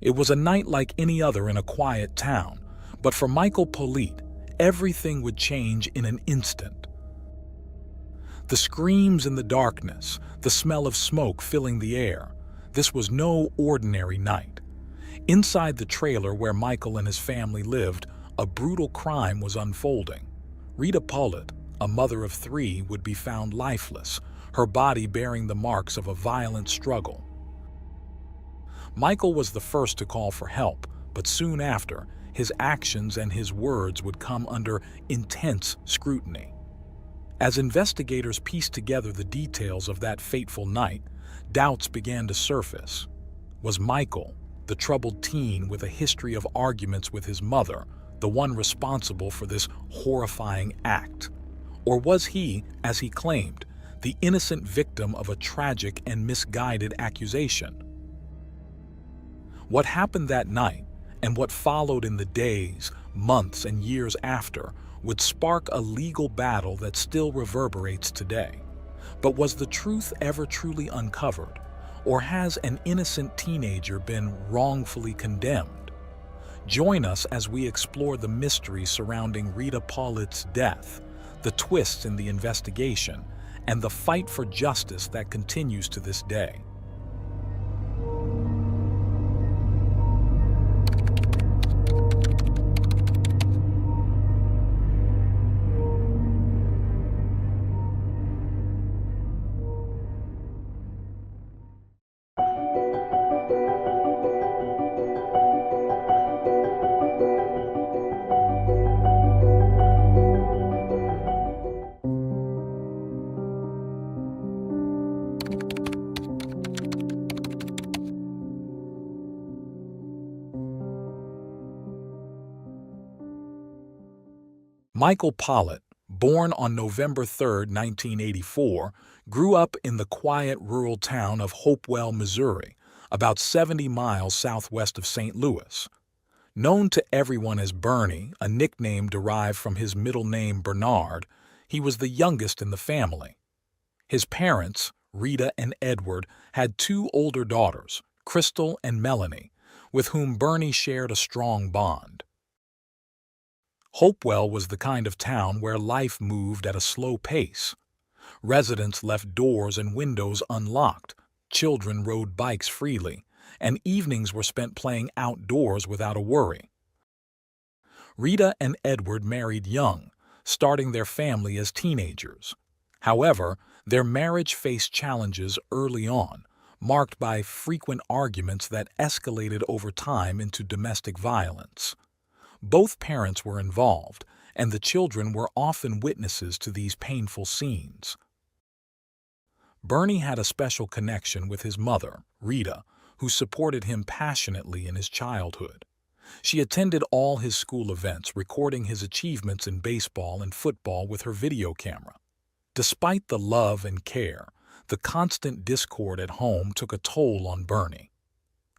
It was a night like any other in a quiet town, but for Michael Politte, everything would change in an instant. The screams in the darkness, the smell of smoke filling the air. This was no ordinary night. Inside the trailer where Michael and his family lived, a brutal crime was unfolding. Rita Politte, a mother of 3, would be found lifeless, her body bearing the marks of a violent struggle. Michael was the first to call for help, but soon after, his actions and his words would come under intense scrutiny. As investigators pieced together the details of that fateful night, doubts began to surface. Was Michael, the troubled teen with a history of arguments with his mother, the one responsible for this horrifying act? Or was he, as he claimed, the innocent victim of a tragic and misguided accusation? What happened that night, and what followed in the days, months, and years after, would spark a legal battle that still reverberates today. But was the truth ever truly uncovered? Or has an innocent teenager been wrongfully condemned? Join us as we explore the mystery surrounding Rita Politte's death, the twists in the investigation, and the fight for justice that continues to this day. Michael Politte, born on November 3, 1984, grew up in the quiet rural town of Hopewell, Missouri, about 70 miles southwest of St. Louis. Known to everyone as Bernie, a nickname derived from his middle name Bernard, he was the youngest in the family. His parents, Rita and Edward, had 2 older daughters, Crystal and Melanie, with whom Bernie shared a strong bond. Hopewell was the kind of town where life moved at a slow pace. Residents left doors and windows unlocked, children rode bikes freely, and evenings were spent playing outdoors without a worry. Rita and Edward married young, starting their family as teenagers. However, their marriage faced challenges early on, marked by frequent arguments that escalated over time into domestic violence. Both parents were involved, and the children were often witnesses to these painful scenes. Bernie had a special connection with his mother, Rita, who supported him passionately in his childhood. She attended all his school events, recording his achievements in baseball and football with her video camera. Despite the love and care, the constant discord at home took a toll on Bernie.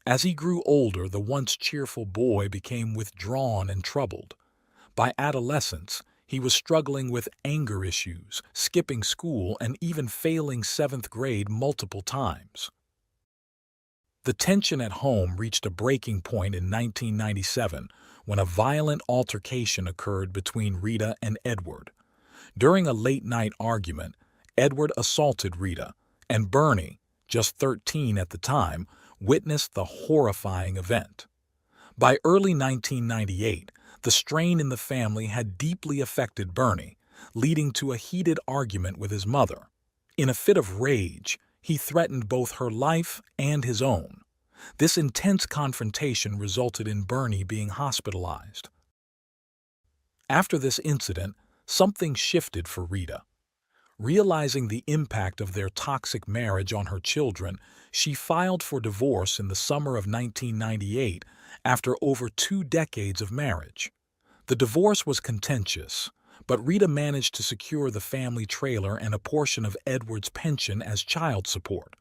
As he grew older, the once cheerful boy became withdrawn and troubled. By adolescence, he was struggling with anger issues, skipping school, and even failing 7th grade multiple times. The tension at home reached a breaking point in 1997 when a violent altercation occurred between Rita and Edward. During a late-night argument, Edward assaulted Rita, and Bernie, just 13 at the time, witnessed the horrifying event. By early 1998, the strain in the family had deeply affected Bernie, leading to a heated argument with his mother. In a fit of rage, he threatened both her life and his own. This intense confrontation resulted in Bernie being hospitalized. After this incident, something shifted for Rita. Realizing the impact of their toxic marriage on her children, she filed for divorce in the summer of 1998 after over 2 decades of marriage. The divorce was contentious, but Rita managed to secure the family trailer and a portion of Edward's pension as child support.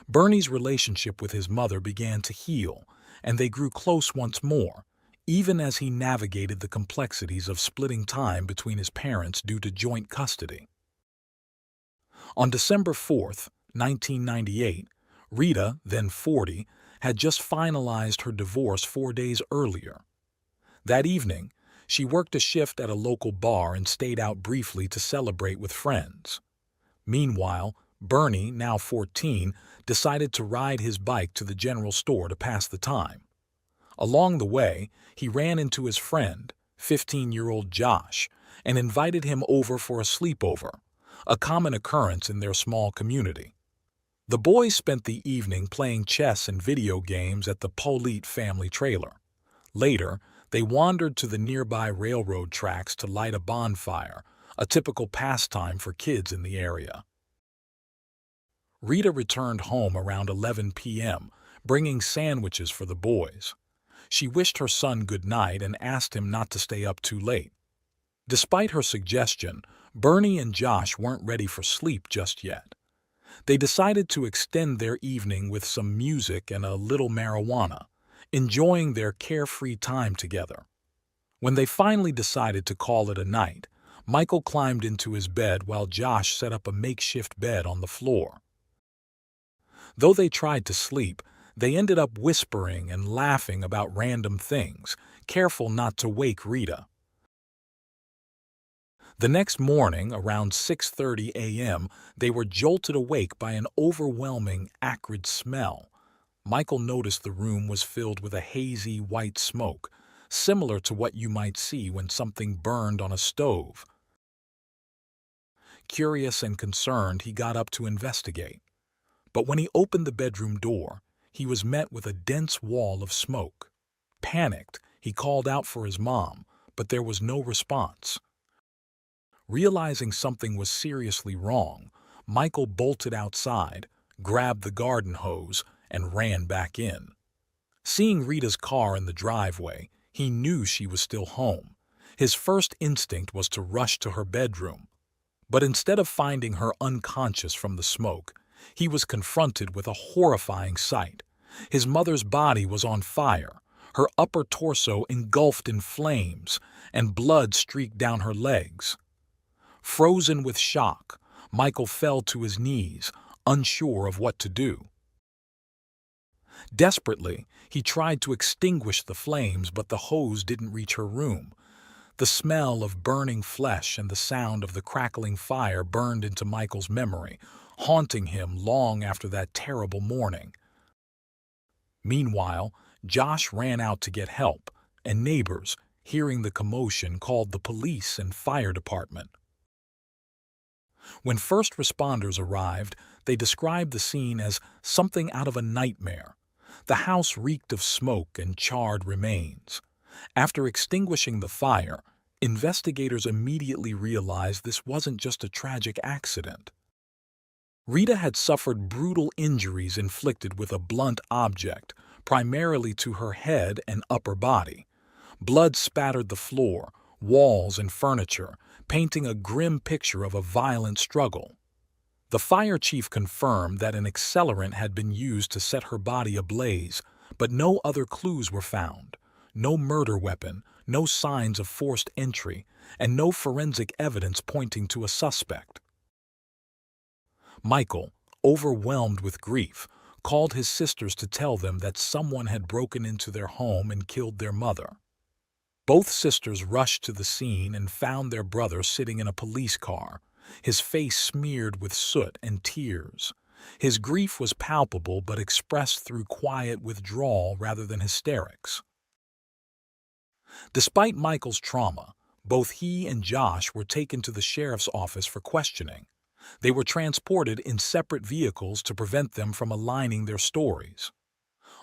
Bernie's relationship with his mother began to heal, and they grew close once more, even as he navigated the complexities of splitting time between his parents due to joint custody. On December 4, 1998, Rita, then 40, had just finalized her divorce 4 days earlier. That evening, she worked a shift at a local bar and stayed out briefly to celebrate with friends. Meanwhile, Bernie, now 14, decided to ride his bike to the general store to pass the time. Along the way, he ran into his friend, 15-year-old Josh, and invited him over for a sleepover, a common occurrence in their small community. The boys spent the evening playing chess and video games at the Politte family trailer. Later, they wandered to the nearby railroad tracks to light a bonfire, a typical pastime for kids in the area. Rita returned home around 11 p.m., bringing sandwiches for the boys. She wished her son good night and asked him not to stay up too late. Despite her suggestion, Bernie and Josh weren't ready for sleep just yet. They decided to extend their evening with some music and a little marijuana, enjoying their carefree time together. When they finally decided to call it a night, Michael climbed into his bed while Josh set up a makeshift bed on the floor. Though they tried to sleep, they ended up whispering and laughing about random things, careful not to wake Rita. The next morning, around 6:30 a.m., they were jolted awake by an overwhelming, acrid smell. Michael noticed the room was filled with a hazy white smoke, similar to what you might see when something burned on a stove. Curious and concerned, he got up to investigate. But when he opened the bedroom door, he was met with a dense wall of smoke. Panicked, he called out for his mom, but there was no response. Realizing something was seriously wrong, Michael bolted outside, grabbed the garden hose, and ran back in. Seeing Rita's car in the driveway, he knew she was still home. His first instinct was to rush to her bedroom. But instead of finding her unconscious from the smoke, he was confronted with a horrifying sight. His mother's body was on fire, her upper torso engulfed in flames, and blood streaked down her legs. Frozen with shock, Michael fell to his knees, unsure of what to do. Desperately, he tried to extinguish the flames, but the hose didn't reach her room. The smell of burning flesh and the sound of the crackling fire burned into Michael's memory, haunting him long after that terrible morning. Meanwhile, Josh ran out to get help, and neighbors, hearing the commotion, called the police and fire department. When first responders arrived, they described the scene as something out of a nightmare. The house reeked of smoke and charred remains. After extinguishing the fire, investigators immediately realized this wasn't just a tragic accident. Rita had suffered brutal injuries inflicted with a blunt object, primarily to her head and upper body. Blood spattered the floor, walls, and furniture, painting a grim picture of a violent struggle. The fire chief confirmed that an accelerant had been used to set her body ablaze, but no other clues were found. No murder weapon, no signs of forced entry, and no forensic evidence pointing to a suspect. Michael, overwhelmed with grief, called his sisters to tell them that someone had broken into their home and killed their mother. Both sisters rushed to the scene and found their brother sitting in a police car, his face smeared with soot and tears. His grief was palpable but expressed through quiet withdrawal rather than hysterics. Despite Michael's trauma, both he and Josh were taken to the sheriff's office for questioning. They were transported in separate vehicles to prevent them from aligning their stories.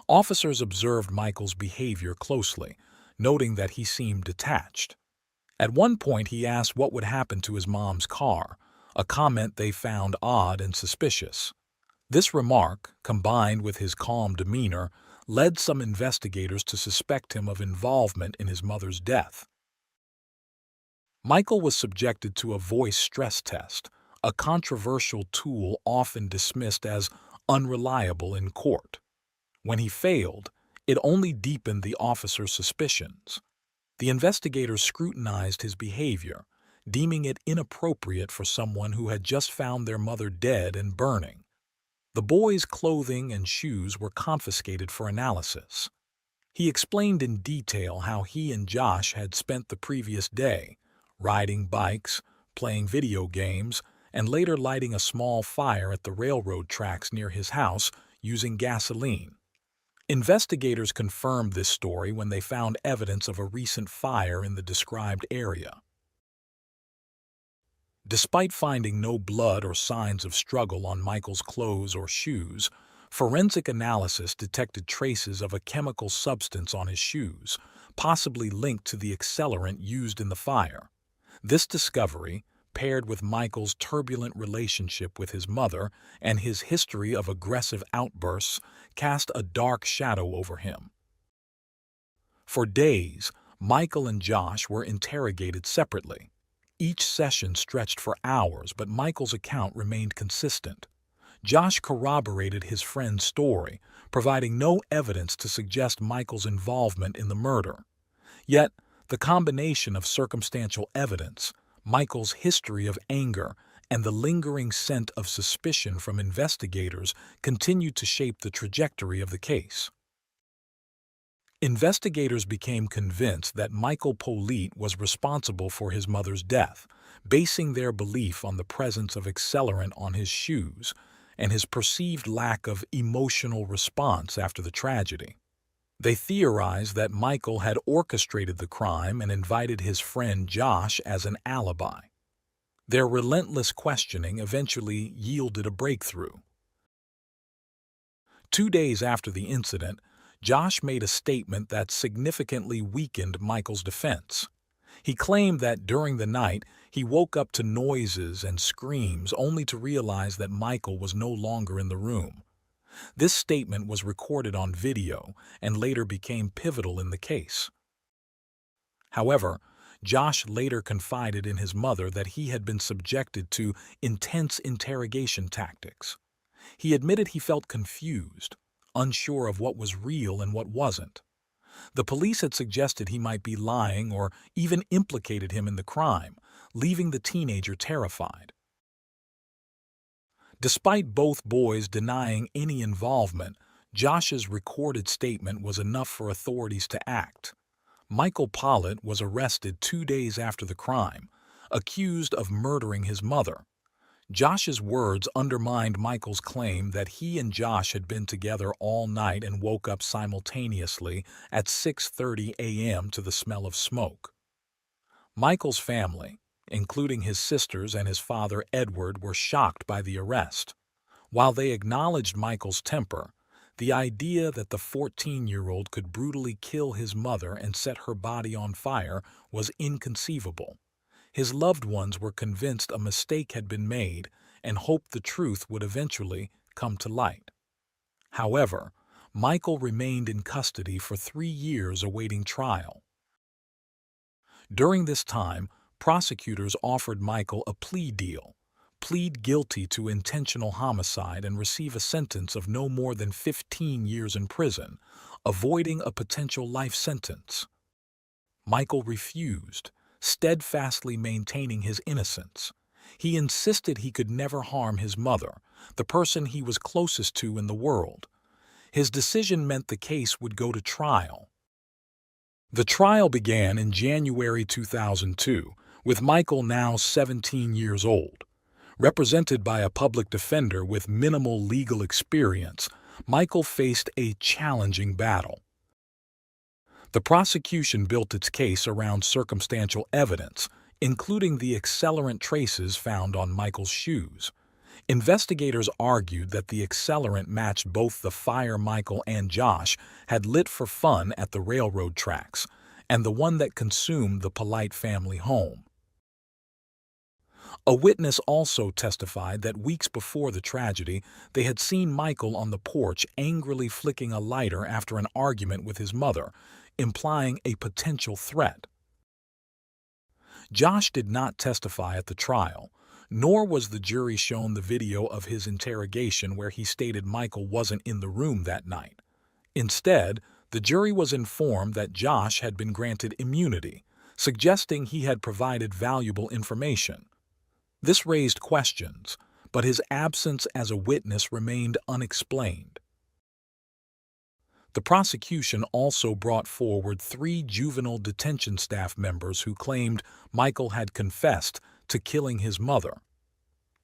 Officers observed Michael's behavior closely, noting that he seemed detached. At one point, he asked what would happen to his mom's car, a comment they found odd and suspicious. This remark, combined with his calm demeanor, led some investigators to suspect him of involvement in his mother's death. Michael was subjected to a voice stress test, a controversial tool often dismissed as unreliable in court. When he failed, it only deepened the officer's suspicions. The investigators scrutinized his behavior, deeming it inappropriate for someone who had just found their mother dead and burning. The boy's clothing and shoes were confiscated for analysis. He explained in detail how he and Josh had spent the previous day, riding bikes, playing video games, and later lighting a small fire at the railroad tracks near his house using gasoline. Investigators confirmed this story when they found evidence of a recent fire in the described area. Despite finding no blood or signs of struggle on Michael's clothes or shoes, forensic analysis detected traces of a chemical substance on his shoes, possibly linked to the accelerant used in the fire. This discovery, paired with Michael's turbulent relationship with his mother and his history of aggressive outbursts, cast a dark shadow over him. For days, Michael and Josh were interrogated separately. Each session stretched for hours, but Michael's account remained consistent. Josh corroborated his friend's story, providing no evidence to suggest Michael's involvement in the murder. Yet, the combination of circumstantial evidence, Michael's history of anger, and the lingering scent of suspicion from investigators continued to shape the trajectory of the case. Investigators became convinced that Michael Politte was responsible for his mother's death, basing their belief on the presence of accelerant on his shoes and his perceived lack of emotional response after the tragedy. They theorized that Michael had orchestrated the crime and invited his friend Josh as an alibi. Their relentless questioning eventually yielded a breakthrough. 2 days after the incident, Josh made a statement that significantly weakened Michael's defense. He claimed that during the night, he woke up to noises and screams only to realize that Michael was no longer in the room. This statement was recorded on video and later became pivotal in the case. However, Josh later confided in his mother that he had been subjected to intense interrogation tactics. He admitted he felt confused, unsure of what was real and what wasn't. The police had suggested he might be lying or even implicated him in the crime, leaving the teenager terrified. Despite both boys denying any involvement, Josh's recorded statement was enough for authorities to act. Michael Politte was arrested 2 days after the crime, accused of murdering his mother. Josh's words undermined Michael's claim that he and Josh had been together all night and woke up simultaneously at 6:30 a.m. to the smell of smoke. Michael's family, including his sisters and his father Edward, were shocked by the arrest. While they acknowledged Michael's temper, the idea that the 14-year-old could brutally kill his mother and set her body on fire was inconceivable. His loved ones were convinced a mistake had been made and hoped the truth would eventually come to light. However, Michael remained in custody for 3 years awaiting trial. During this time, prosecutors offered Michael a plea deal: plead guilty to intentional homicide and receive a sentence of no more than 15 years in prison, avoiding a potential life sentence. Michael refused, steadfastly maintaining his innocence. He insisted he could never harm his mother, the person he was closest to in the world. His decision meant the case would go to trial. The trial began in January 2002, with Michael now 17 years old. Represented by a public defender with minimal legal experience, Michael faced a challenging battle. The prosecution built its case around circumstantial evidence, including the accelerant traces found on Michael's shoes. Investigators argued that the accelerant matched both the fire Michael and Josh had lit for fun at the railroad tracks and the one that consumed the Politte family home. A witness also testified that weeks before the tragedy, they had seen Michael on the porch angrily flicking a lighter after an argument with his mother, implying a potential threat. Josh did not testify at the trial, nor was the jury shown the video of his interrogation where he stated Michael wasn't in the room that night. Instead, the jury was informed that Josh had been granted immunity, suggesting he had provided valuable information. This raised questions, but his absence as a witness remained unexplained. The prosecution also brought forward 3 juvenile detention staff members who claimed Michael had confessed to killing his mother.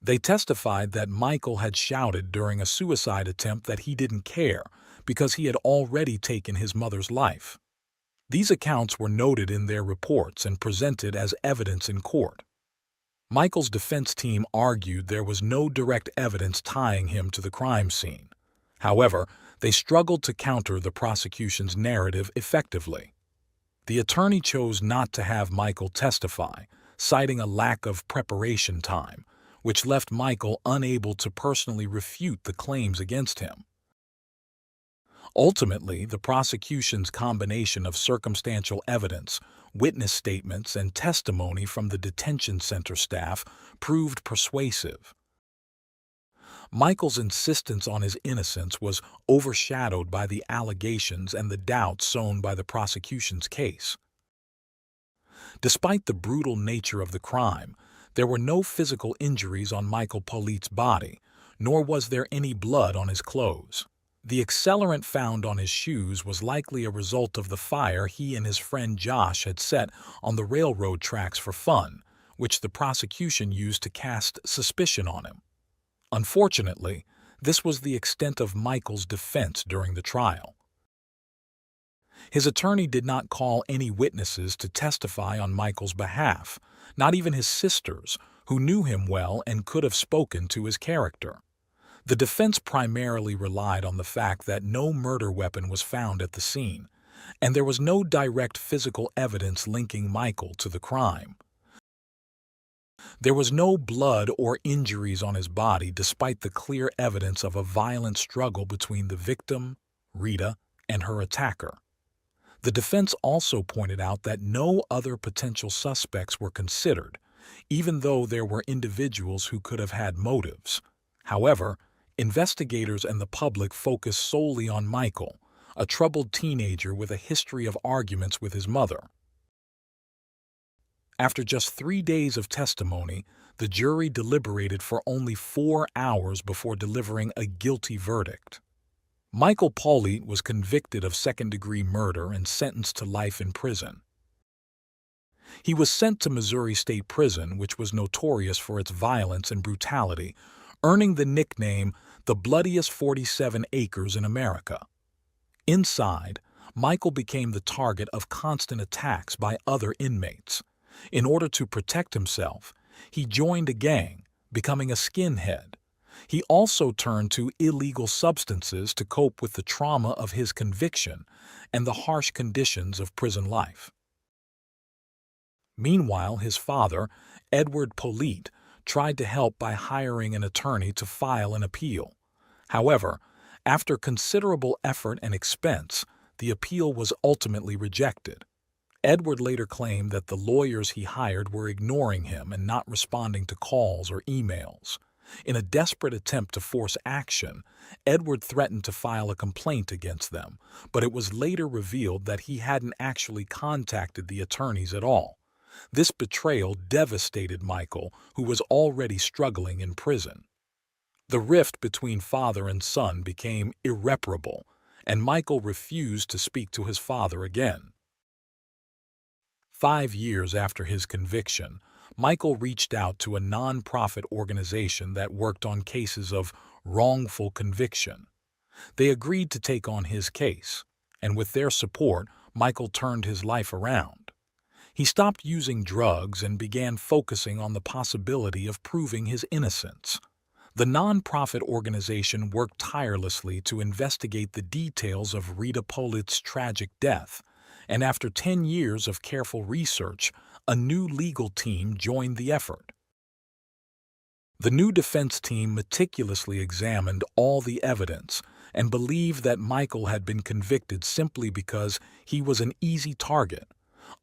They testified that Michael had shouted during a suicide attempt that he didn't care because he had already taken his mother's life. These accounts were noted in their reports and presented as evidence in court. Michael's defense team argued there was no direct evidence tying him to the crime scene. However, they struggled to counter the prosecution's narrative effectively. The attorney chose not to have Michael testify, citing a lack of preparation time, which left Michael unable to personally refute the claims against him. Ultimately, the prosecution's combination of circumstantial evidence, witness statements, and testimony from the detention center staff proved persuasive. Michael's insistence on his innocence was overshadowed by the allegations and the doubts sown by the prosecution's case. Despite the brutal nature of the crime, there were no physical injuries on Michael Politte's body, nor was there any blood on his clothes. The accelerant found on his shoes was likely a result of the fire he and his friend Josh had set on the railroad tracks for fun, which the prosecution used to cast suspicion on him. Unfortunately, this was the extent of Michael's defense during the trial. His attorney did not call any witnesses to testify on Michael's behalf, not even his sisters, who knew him well and could have spoken to his character. The defense primarily relied on the fact that no murder weapon was found at the scene, and there was no direct physical evidence linking Michael to the crime. There was no blood or injuries on his body despite the clear evidence of a violent struggle between the victim, Rita, and her attacker. The defense also pointed out that no other potential suspects were considered, even though there were individuals who could have had motives. However, investigators and the public focused solely on Michael, a troubled teenager with a history of arguments with his mother. After just 3 days of testimony, the jury deliberated for only 4 hours before delivering a guilty verdict. Michael Politte was convicted of second-degree murder and sentenced to life in prison. He was sent to Missouri State Prison, which was notorious for its violence and brutality, earning the nickname the bloodiest 47 acres in America. Inside, Michael became the target of constant attacks by other inmates. In order to protect himself, he joined a gang, becoming a skinhead. He also turned to illegal substances to cope with the trauma of his conviction and the harsh conditions of prison life. Meanwhile, his father, Edward Politte, tried to help by hiring an attorney to file an appeal. However, after considerable effort and expense, the appeal was ultimately rejected. Edward later claimed that the lawyers he hired were ignoring him and not responding to calls or emails. In a desperate attempt to force action, Edward threatened to file a complaint against them, but it was later revealed that he hadn't actually contacted the attorneys at all. This betrayal devastated Michael, who was already struggling in prison. The rift between father and son became irreparable, and Michael refused to speak to his father again. 5 years after his conviction, Michael reached out to a non-profit organization that worked on cases of wrongful conviction. They agreed to take on his case, and with their support, Michael turned his life around. He stopped using drugs and began focusing on the possibility of proving his innocence. The non-profit organization worked tirelessly to investigate the details of Rita Politte's tragic death, and after 10 years of careful research, a new legal team joined the effort. The new defense team meticulously examined all the evidence and believed that Michael had been convicted simply because he was an easy target,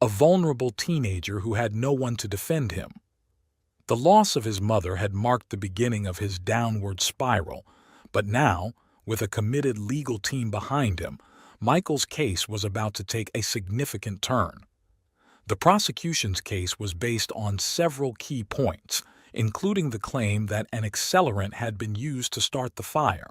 a vulnerable teenager who had no one to defend him. The loss of his mother had marked the beginning of his downward spiral, but now, with a committed legal team behind him, Michael's case was about to take a significant turn. The prosecution's case was based on several key points, including the claim that an accelerant had been used to start the fire.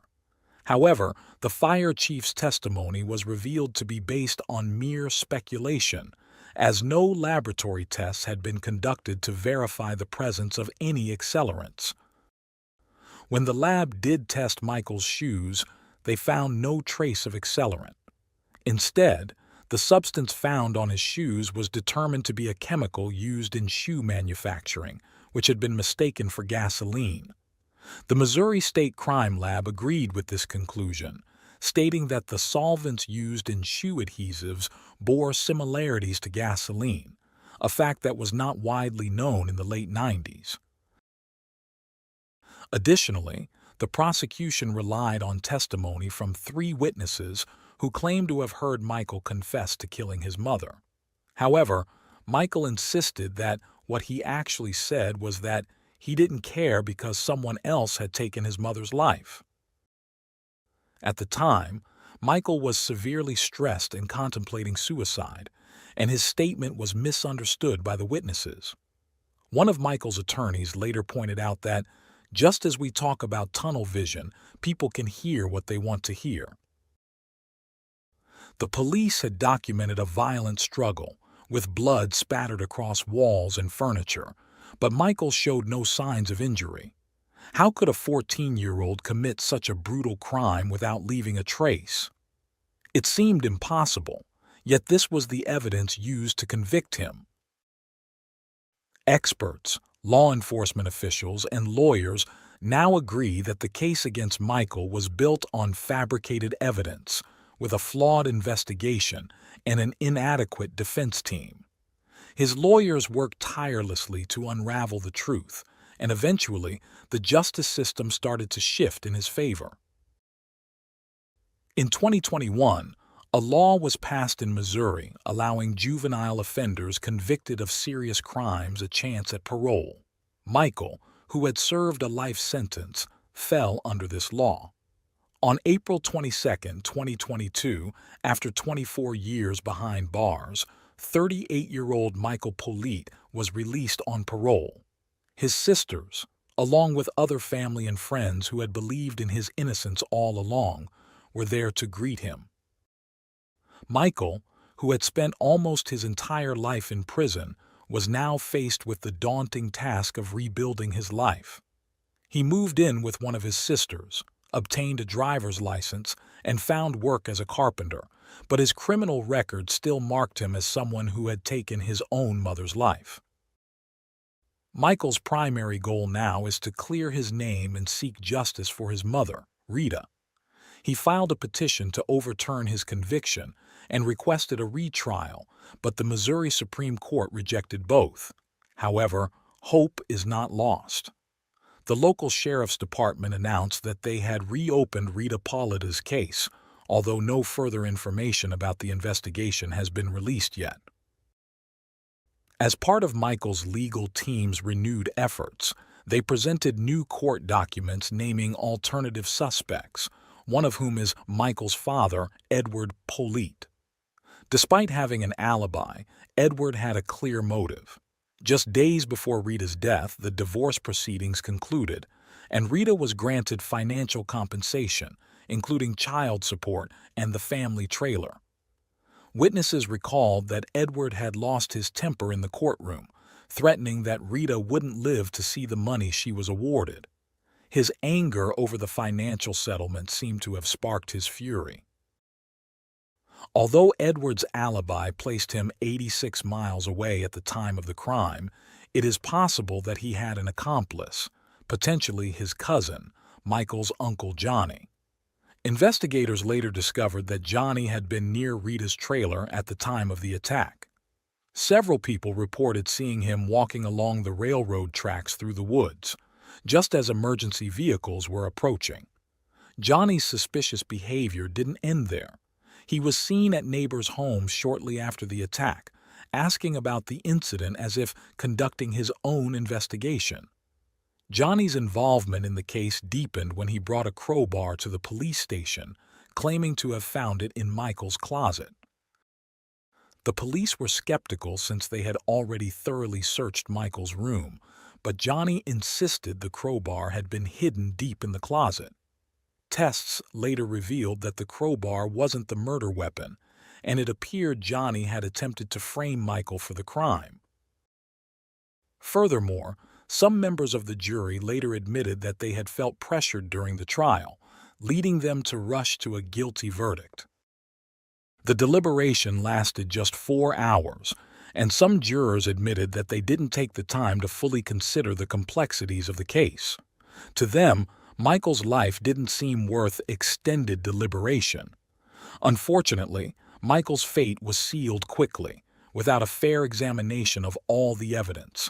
However, the fire chief's testimony was revealed to be based on mere speculation, as no laboratory tests had been conducted to verify the presence of any accelerants. When the lab did test Michael's shoes, they found no trace of accelerant. Instead, the substance found on his shoes was determined to be a chemical used in shoe manufacturing, which had been mistaken for gasoline. The Missouri State Crime Lab agreed with this conclusion, stating that the solvents used in shoe adhesives bore similarities to gasoline, a fact that was not widely known in the late 90s. Additionally, the prosecution relied on testimony from 3 witnesses who claimed to have heard Michael confess to killing his mother. However, Michael insisted that what he actually said was that he didn't care because someone else had taken his mother's life. At the time, Michael was severely stressed and contemplating suicide, and his statement was misunderstood by the witnesses. One of Michael's attorneys later pointed out that, just as we talk about tunnel vision, people can hear what they want to hear. The police had documented a violent struggle, with blood spattered across walls and furniture, but Michael showed no signs of injury. How could a 14-year-old commit such a brutal crime without leaving a trace? It seemed impossible, yet this was the evidence used to convict him. Experts, law enforcement officials, and lawyers now agree that the case against Michael was built on fabricated evidence, with a flawed investigation and an inadequate defense team. His lawyers worked tirelessly to unravel the truth, and eventually the justice system started to shift in his favor. In 2021, a law was passed in Missouri allowing juvenile offenders convicted of serious crimes a chance at parole. Michael, who had served a life sentence, fell under this law. On April 22, 2022, after 24 years behind bars, 38-year-old Michael Politte was released on parole. His sisters, along with other family and friends who had believed in his innocence all along, were there to greet him. Michael, who had spent almost his entire life in prison, was now faced with the daunting task of rebuilding his life. He moved in with one of his sisters, obtained a driver's license, and found work as a carpenter, but his criminal record still marked him as someone who had taken his own mother's life. Michael's primary goal now is to clear his name and seek justice for his mother, Rita. He filed a petition to overturn his conviction and requested a retrial, but the Missouri Supreme Court rejected both. However, hope is not lost. The local sheriff's department announced that they had reopened Rita Politte's case, although no further information about the investigation has been released yet. As part of Michael's legal team's renewed efforts, they presented new court documents naming alternative suspects, one of whom is Michael's father, Edward Politte. Despite having an alibi, Edward had a clear motive. Just days before Rita's death, the divorce proceedings concluded, and Rita was granted financial compensation, including child support and the family trailer. Witnesses recalled that Edward had lost his temper in the courtroom, threatening that Rita wouldn't live to see the money she was awarded. His anger over the financial settlement seemed to have sparked his fury. Although Edward's alibi placed him 86 miles away at the time of the crime, it is possible that he had an accomplice, potentially his cousin, Michael's uncle Johnny. Investigators later discovered that Johnny had been near Rita's trailer at the time of the attack. Several people reported seeing him walking along the railroad tracks through the woods, just as emergency vehicles were approaching. Johnny's suspicious behavior didn't end there. He was seen at neighbors' homes shortly after the attack, asking about the incident as if conducting his own investigation. Johnny's involvement in the case deepened when he brought a crowbar to the police station, claiming to have found it in Michael's closet. The police were skeptical since they had already thoroughly searched Michael's room, but Johnny insisted the crowbar had been hidden deep in the closet. Tests later revealed that the crowbar wasn't the murder weapon, and it appeared Johnny had attempted to frame Michael for the crime. Furthermore, some members of the jury later admitted that they had felt pressured during the trial, leading them to rush to a guilty verdict. The deliberation lasted just 4 hours, and some jurors admitted that they didn't take the time to fully consider the complexities of the case. To them, Michael's life didn't seem worth extended deliberation. Unfortunately, Michael's fate was sealed quickly, without a fair examination of all the evidence.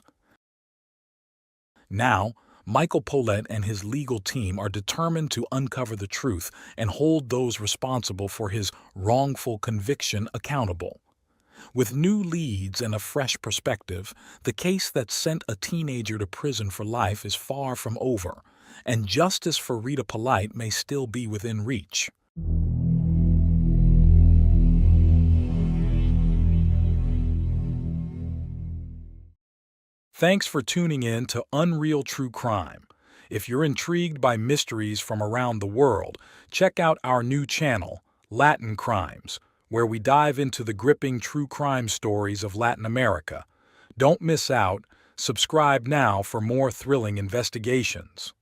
Now, Michael Politte and his legal team are determined to uncover the truth and hold those responsible for his wrongful conviction accountable. With new leads and a fresh perspective, the case that sent a teenager to prison for life is far from over, and justice for Rita Politte may still be within reach. Thanks for tuning in to Unreal True Crime. If you're intrigued by mysteries from around the world, check out our new channel, Latin Crimes, where we dive into the gripping true crime stories of Latin America. Don't miss out. Subscribe now for more thrilling investigations.